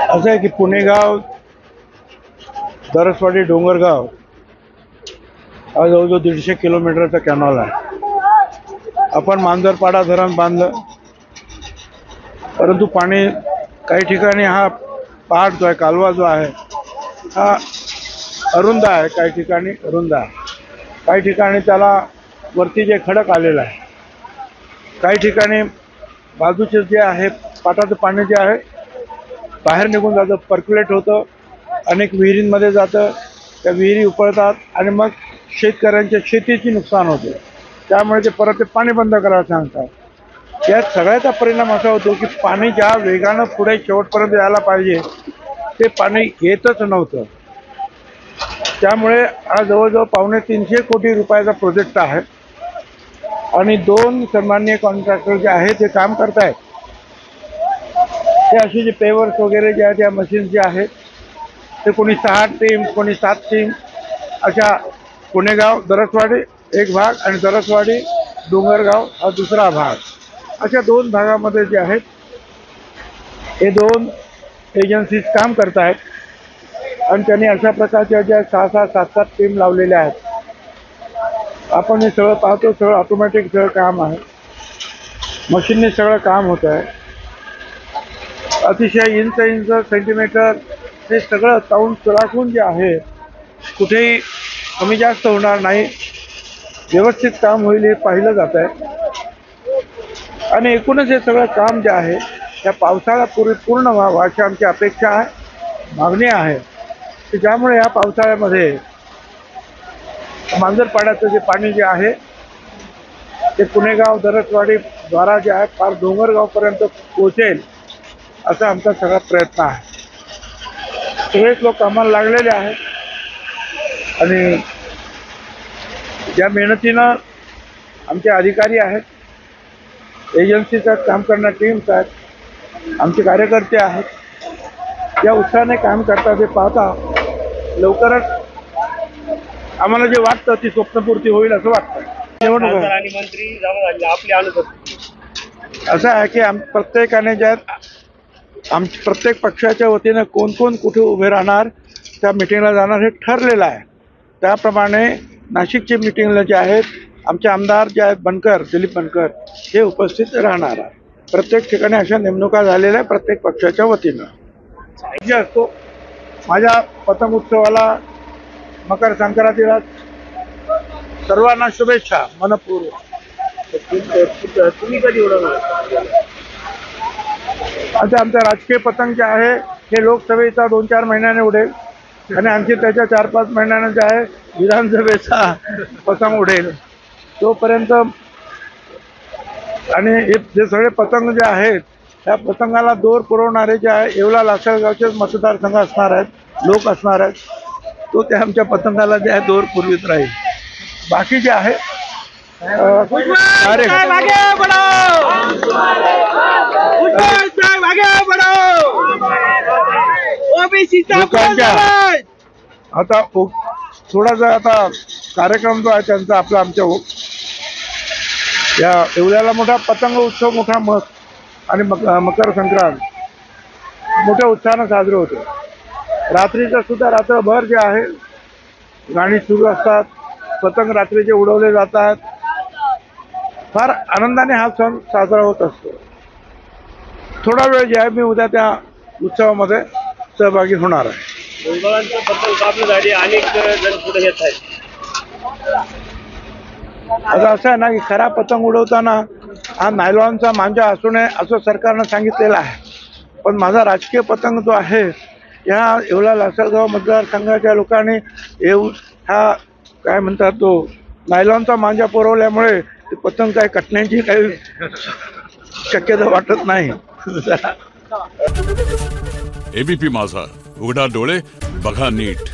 असं आहे की पुणेगाव दरसवाडी डोंगरगाव हा जवळजवळ 150 किलोमीटरचा कॅनॉल आहे। आपण मांजरपाडा धरण बांधलं, परंतु पाणी काही ठिकाणी हा पहाड जो आहे, कालवा जो आहे हा अरुंद आहे, काही ठिकाणी रुंद आहे, काही ठिकाणी त्याला वरती जे खडक आलेलं आहे, काही ठिकाणी बाजूचे जे आहे पाटाचं पाणी जे आहे बाहेर निघून जातं, पर्क्युलेट होतं, अनेक विहिरींमध्ये जातं, त्या विहिरी उपळतात आणि मग शेतकऱ्यांच्या शेतीची नुकसान होते। त्यामुळे ते परत ते पाणी बंद करायला सांगतात। यात सगळ्याचा परिणाम असा होतो की पाणी ज्या वेगानं पुढे शेवटपर्यंत यायला पाहिजे ते पाणी येतच नव्हतं। त्यामुळे हा जवळजवळ 250 कोटी रुपयाचा प्रोजेक्ट आहे आणि 2 सन्माननीय कॉन्ट्रॅक्टर जे आहेत ते काम करत आहेत। ते असे जे पेवर्स वगैरे जे आहेत, या मशीन्स जे आहेत ते कोणी 6 टीम, कोणी 7 टीम, अशा पुणेगाव दरसवाडी एक भाग आणि दरसवाडी डोंगरगाव हा दुसरा भाग, अशा 2 भागामध्ये जे आहेत हे 2 एजन्सीज काम करत आहेत आणि त्यांनी अशा प्रकारच्या ज्या 6-6, 7-7 टीम लावलेल्या आहेत। आपण हे सगळं पाहतो, सगळं ऑटोमॅटिक सगळं काम आहे, मशीनने सगळं काम होत आहे। अतिशय इंच सेंटीमीटर हे सगळं ताऊन सुराखून जे आहे कुठेही कमी जास्त होणार नाही, व्यवस्थित काम होईल हे पाहिलं जात आहे। आणि एकूणच हे सगळं काम जे आहे त्या पावसाळ्यापूर्वी पूर्ण व्हावं अशी आमची अपेक्षा आहे, मागणी आहे की ज्यामुळे या पावसाळ्यामध्ये मांजरपाड्याचं जे पाणी जे आहे ते पुणेगाव दरसवाडी द्वारा जे आहे फार डोंगरगावपर्यंत पोहोचेल असा आमचा सगळा प्रयत्न आहे। सगळेच लोक कामाला लागलेले आहेत आणि ज्या मेहनतीनं आमचे अधिकारी आहेत, एजन्सीचं काम करणाऱ्या टीम्स आहेत, आमचे कार्यकर्ते आहेत, या उत्साहाने काम करतात हे पाहता लवकरच आम्हाला जे वाटतं ती स्वप्नपूर्ती होईल असं वाटतं। आणि मंत्री आपले अनुपस्थित असं आहे की प्रत्येकाने ज्या प्रत्येक पक्षाच्या वतीनं कोण कोण कुठे उभे राहणार, त्या मिटिंगला जाणार हे ठरलेलं आहे। त्याप्रमाणे नाशिकची मिटिंगला जे आहेत आमचे आमदार जे आहेत बनकर, दिलीप बनकर हे उपस्थित राहणार आहे। प्रत्येक ठिकाणी अशा नेमणुका झालेल्या आहे प्रत्येक पक्षाच्या वतीनं। जे असतो माझ्या पतंग उत्सवाला, मकर संक्रांतीला सर्वांना शुभेच्छा मनपूर्वक। तुम्ही कधी उडवणार? आता आमचा राजकीय पतंग जे आहे हे लोकसभेचा 2-4 महिन्याने उडेल आणि आणखी त्याच्या 4-5 महिन्याने जे आहे विधानसभेचा पतंग उडेल तोपर्यंत। आणि हे जे सगळे पतंग जे आहेत त्या पतंगाला दोर पुरवणारे जे आहे येवला लासलगावचे मतदारसंघ असणार आहेत, लोक असणार आहेत, तो त्या आमच्या पतंगाला जे आहे दोर पुरवित राहील। बाकी जे आहे आता थोडासा आता कार्यक्रम जो आहे त्यांचा आपला आमच्या या येवल्याला मोठा पतंग उत्सव, मोठा आणि मकर संक्रांत मोठ्या उत्साहानं साजरे होते। रात्रीचं सुद्धा रात्रभर जे आहे गाणी सुरू असतात, पतंग रात्रीचे उडवले जातात, फार आनंदाने हा सण साजरा होत असतो। थोडा वेळ जे आहे मी उद्या त्या उत्सवामध्ये सहभागी होणार आहे। मुंबईचं पतंग कापण्यासाठी अनेक जण पुढे येत आहेत। आता असं आहे ना की खरा पतंग उडवताना हा नायलॉनचा मांजा असू नये असं सरकारनं सांगितलेलं आहे, पण माझा राजकीय पतंग जो आहे या येवला लासलगाव मतदारसंघाच्या लोकांनी हा काय म्हणतात तो नायलॉनचा मांजा पुरवल्यामुळे ते पतंग काय कटण्याची काही शक्यता वाटत नाही। एबीपी माझा, उघडा डोळे बघा नीट।